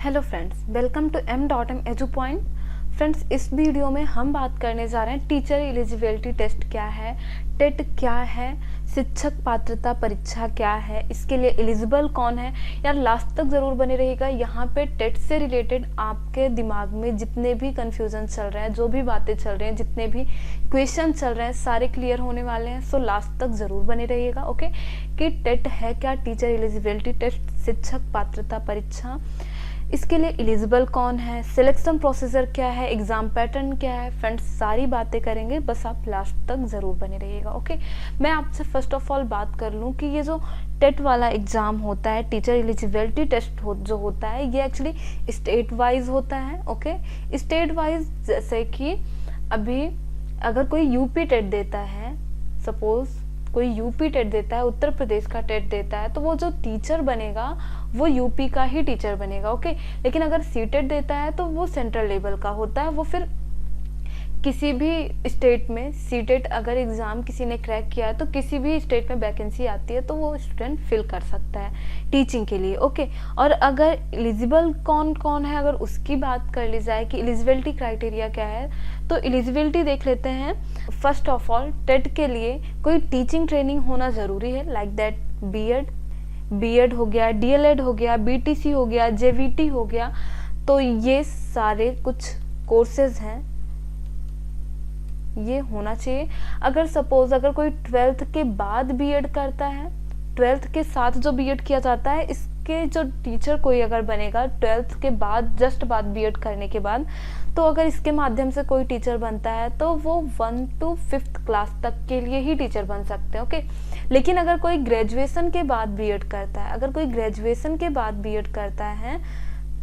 Hello friends, welcome to m.m Edu Point. Friends, इस video में हम बात करने जा रहे हैं टीचर एलिजिबिलिटी टेस्ट क्या है, टेट क्या है, शिक्षक पात्रता परीक्षा क्या है, इसके लिए एलिजिबल कौन है। यार लास्ट तक ज़रूर बने रहिएगा। यहाँ पे टेट से रिलेटेड आपके दिमाग में जितने भी कन्फ्यूजन चल रहे हैं, जो भी बातें चल रही हैं, जितने भी क्वेश्चन चल रहे हैं, सारे क्लियर होने वाले हैं। सो लास्ट तक ज़रूर बने रहिएगा। ओके, कि टेट है क्या, टीचर एलिजिबिलिटी टेस्ट, शिक्षक पात्रता परीक्षा, इसके लिए एलिजिबल कौन है, सिलेक्शन प्रोसीजर क्या है, एग्जाम पैटर्न क्या है। फ्रेंड्स, सारी बातें करेंगे, बस आप लास्ट तक ज़रूर बने रहिएगा। ओके, मैं आपसे फर्स्ट ऑफ ऑल बात कर लूँ कि ये जो टेट वाला एग्ज़ाम होता है, टीचर एलिजिबिलिटी टेस्ट जो होता है, ये एक्चुअली स्टेट वाइज होता है। ओके, स्टेट वाइज जैसे कि अभी अगर कोई यूपी टेट देता है, सपोज कोई यूपी टेट देता है, उत्तर प्रदेश का टेट देता है, तो वो जो टीचर बनेगा वो यूपी का ही टीचर बनेगा। ओके, लेकिन अगर सी टेट देता है तो वो सेंट्रल लेवल का होता है। वो फिर किसी भी स्टेट में सी टेट अगर एग्ज़ाम किसी ने क्रैक किया है तो किसी भी स्टेट में वैकेंसी आती है तो वो स्टूडेंट फिल कर सकता है टीचिंग के लिए। ओके, और अगर एलिजिबल कौन कौन है, अगर उसकी बात कर ली जाए कि एलिजिबिलिटी क्राइटेरिया क्या है, तो एलिजिबिलिटी देख लेते हैं। फर्स्ट ऑफ ऑल, टेट के लिए कोई टीचिंग ट्रेनिंग होना ज़रूरी है, लाइक दैट बीएड हो गया, डीएलएड हो गया, बीटीसी हो गया, जेवीटी हो गया। तो ये सारे कुछ कोर्सेज हैं, ये होना चाहिए। अगर सपोज अगर कोई 12th के बाद बीएड करता है, 12th के साथ जो बीएड किया जाता है, इसके जो टीचर कोई अगर बनेगा 12th के बाद, जस्ट बाद बीएड करने के बाद, तो अगर इसके माध्यम से कोई टीचर बनता है तो वो 1 to 5th क्लास तक के लिए ही टीचर बन सकते हैं। ओके, लेकिन अगर कोई ग्रेजुएशन के बाद बीएड करता है, अगर कोई ग्रेजुएशन के बाद बीएड करता है,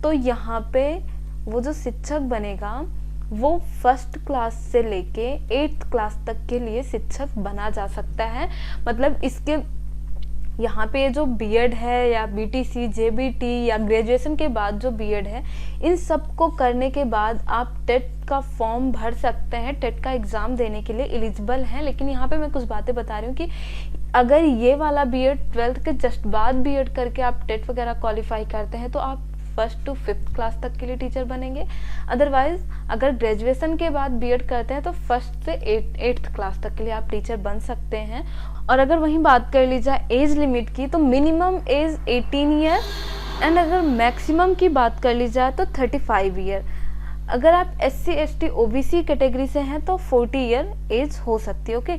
तो यहाँ पे वो जो शिक्षक बनेगा वो 1st क्लास से लेके 8th क्लास तक के लिए शिक्षक बना जा सकता है। मतलब इसके यहाँ पे ये जो बीएड है या बीटीसी, जेबीटी या ग्रेजुएशन के बाद जो बीएड है, इन सब को करने के बाद आप टेट का फॉर्म भर सकते हैं, टेट का एग्ज़ाम देने के लिए एलिजिबल हैं। लेकिन यहाँ पे मैं कुछ बातें बता रही हूँ कि अगर ये वाला बीएड 12th के जस्ट बाद बीएड करके आप टेट वगैरह क्वालिफाई करते हैं तो आप 1st to 5th क्लास तक के लिए टीचर बनेंगे। अदरवाइज अगर ग्रेजुएशन के बाद बीएड करते हैं तो 1st से 8th क्लास तक के लिए आप टीचर बन सकते हैं। और अगर वहीं बात कर ली जाए एज लिमिट की, तो मिनिमम एज 18 ईयर एंड अगर मैक्सिमम की बात कर ली जाए तो 35 ईयर। अगर आप SC ST OBC कैटेगरी से हैं तो 40 ईयर एज हो सकती है। ओके,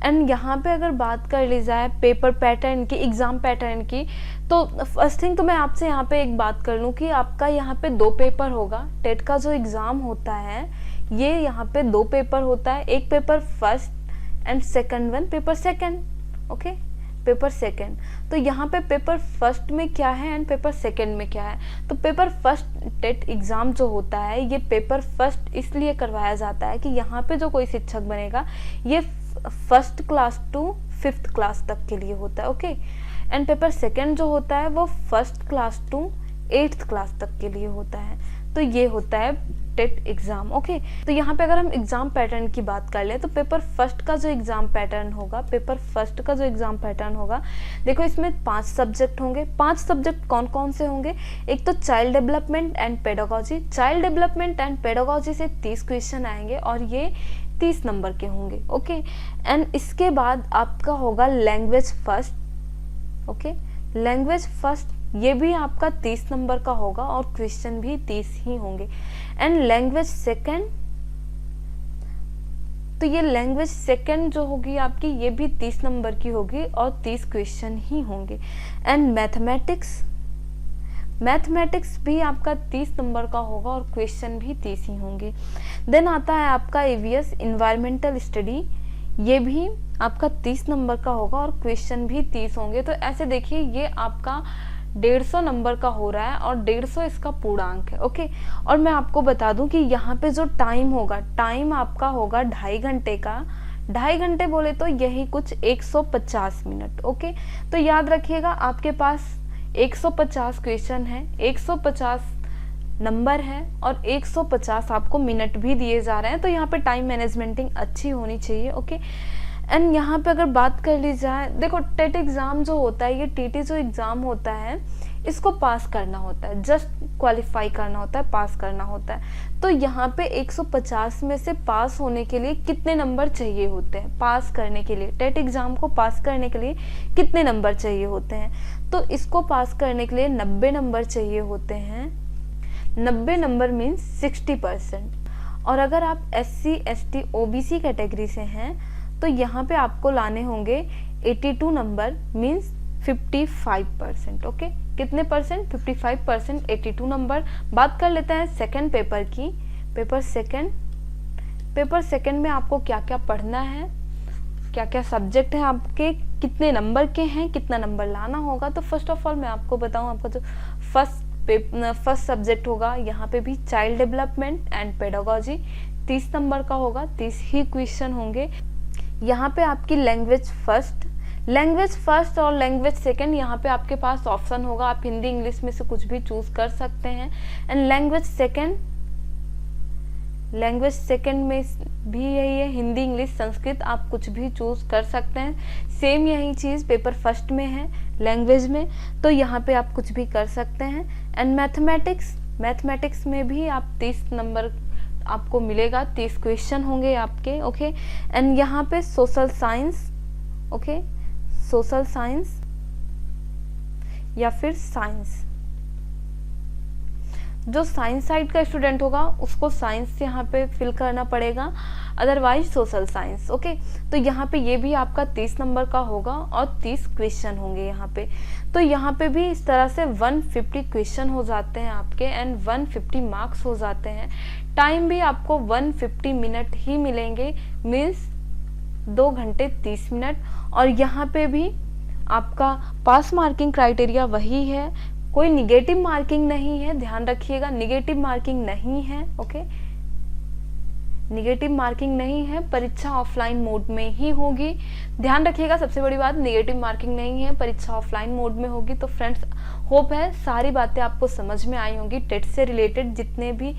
एंड यहाँ पे अगर बात कर ली जाए पेपर पैटर्न की, एग्ज़ाम पैटर्न की, तो फर्स्ट थिंग तो मैं आपसे यहाँ पे एक बात कर लूँ कि आपका यहाँ पे 2 पेपर होगा। टेट का जो एग्ज़ाम होता है ये यहाँ पे 2 पेपर होता है, एक paper first and second one paper second. Okay, paper second, तो यहाँ पे पेपर फर्स्ट में क्या है एंड पेपर सेकंड में क्या है। तो पेपर फर्स्ट टेट एग्ज़ाम जो होता है, ये पेपर फर्स्ट इसलिए करवाया जाता है कि यहाँ पे जो कोई शिक्षक बनेगा ये 1st class to 5th class तक के लिए होता है। ओके, एंड पेपर सेकंड जो होता है वो 1st class to 8th class तक के लिए होता है। तो ये होता है टेट एग्ज़ाम। ओके, तो यहाँ पे अगर हम एग्ज़ाम पैटर्न की बात कर लें तो पेपर फर्स्ट का जो एग्ज़ाम पैटर्न होगा, देखो इसमें 5 सब्जेक्ट होंगे। 5 सब्जेक्ट कौन कौन से होंगे? एक तो child development and pedagogy. Child development and pedagogy से 30 क्वेश्चन आएंगे और ये 30 नंबर के होंगे। ओके, एंड इसके बाद आपका होगा language first. Okay, language first ये भी आपका 30 नंबर का होगा और क्वेश्चन भी 30 ही होंगे। एंड लैंग्वेज सेकंड, तो ये लैंग्वेज सेकंड जो होगी आपकी, ये भी 30 नंबर की होगी और 30 क्वेश्चन ही होंगे। एंड मैथमेटिक्स भी आपका 30 नंबर का होगा और क्वेश्चन भी 30 ही होंगे। देन आता है आपका EVS इन्वायरमेंटल स्टडी, ये भी आपका 30 नंबर का होगा और क्वेश्चन भी 30 होंगे। तो ऐसे देखिए ये आपका 150 नंबर का हो रहा है और 150 इसका पूर्णांक है। ओके, और मैं आपको बता दूं कि यहाँ पे जो टाइम होगा, टाइम आपका होगा 2.5 घंटे का। 2.5 घंटे बोले तो यही कुछ 150 मिनट। ओके, तो याद रखिएगा आपके पास 150 क्वेश्चन है, 150 नंबर है और 150 आपको मिनट भी दिए जा रहे हैं। तो यहाँ पे टाइम मैनेजमेंटिंग अच्छी होनी चाहिए। ओके, एंड यहाँ पे अगर बात कर ली जाए, देखो टेट एग्ज़ाम जो होता है, ये टीटी जो एग्ज़ाम होता है, इसको पास करना होता है, जस्ट क्वालिफाई करना होता है, पास करना होता है। तो यहाँ पे 150 में से पास होने के लिए कितने नंबर चाहिए होते हैं, पास करने के लिए, टेट एग्जाम को पास करने के लिए कितने नंबर चाहिए होते हैं? तो इसको पास करने के लिए 90 नंबर चाहिए होते हैं। 90 नंबर मीन्स 60%। और अगर आप SC ST OBC कैटेगरी से हैं तो यहाँ पे आपको लाने होंगे 82 नंबर मीन्स 55%। ओके, कितने परसेंट? 55%, 82 नंबर। बात कर लेते हैं सेकंड पेपर की। पेपर सेकंड में आपको क्या क्या पढ़ना है, क्या क्या सब्जेक्ट हैं आपके, कितने नंबर के हैं, कितना नंबर लाना होगा। तो फर्स्ट ऑफ ऑल मैं आपको बताऊं, आपका जो फर्स्ट सब्जेक्ट होगा यहाँ पे भी child development and pedagogy 30 number का होगा, 30 ही क्वेश्चन होंगे। यहाँ पे आपकी लैंग्वेज फर्स्ट और लैंग्वेज सेकंड, यहाँ पे आपके पास ऑप्शन होगा, आप हिंदी इंग्लिश में से कुछ भी चूज कर सकते हैं। एंड लैंग्वेज सेकंड में भी यही है, हिंदी इंग्लिश संस्कृत आप कुछ भी चूज कर सकते हैं। सेम यही चीज़ पेपर फर्स्ट में है लैंग्वेज में, तो यहाँ पे आप कुछ भी कर सकते हैं। एंड मैथमेटिक्स में भी आप 30 नंबर आपको मिलेगा, 30 क्वेश्चन होंगे आपके। ओके, एंड यहाँ पे सोशल साइंस या फिर साइंस, जो साइंस साइड का स्टूडेंट होगा उसको साइंस यहाँ पे फिल करना पड़ेगा, अदरवाइज सोशल साइंस। ओके, तो यहाँ पे ये भी आपका 30 नंबर का होगा और 30 क्वेश्चन होंगे यहाँ पे। तो यहाँ पे भी इस तरह से 150 क्वेश्चन हो जाते हैं आपके एंड 150 मार्क्स हो जाते हैं। टाइम भी आपको 150 मिनट ही मिलेंगे, मीन्स 2 घंटे 30 मिनट। और यहाँ पे भी आपका पास मार्किंग क्राइटेरिया वही है, कोई निगेटिव मार्किंग नहीं है, ध्यान रखिएगा, निगेटिव मार्किंग नहीं है। ओके, निगेटिव मार्किंग नहीं है, परीक्षा ऑफलाइन मोड में ही होगी, ध्यान रखिएगा। सबसे बड़ी बात, निगेटिव मार्किंग नहीं है, परीक्षा ऑफलाइन मोड में होगी। तो फ्रेंड्स, होप है सारी बातें आपको समझ में आई होंगी, टेट से रिलेटेड जितने भी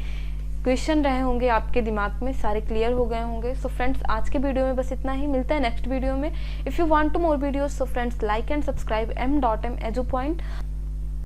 क्वेश्चन रहे होंगे आपके दिमाग में सारे क्लियर हो गए होंगे। सो फ्रेंड्स, आज के वीडियो में बस इतना ही, मिलता है नेक्स्ट वीडियो में। If you want to more videos, so friends like and subscribe m.m Edu Point।